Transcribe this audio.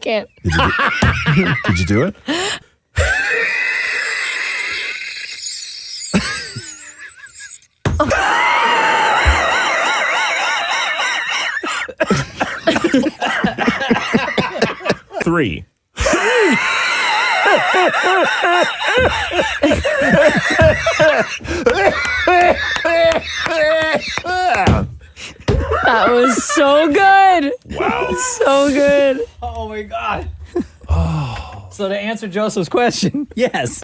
second. Did you do it? Three. That was so good. Wow. So good. Oh my God. So to answer Joseph's question, yes.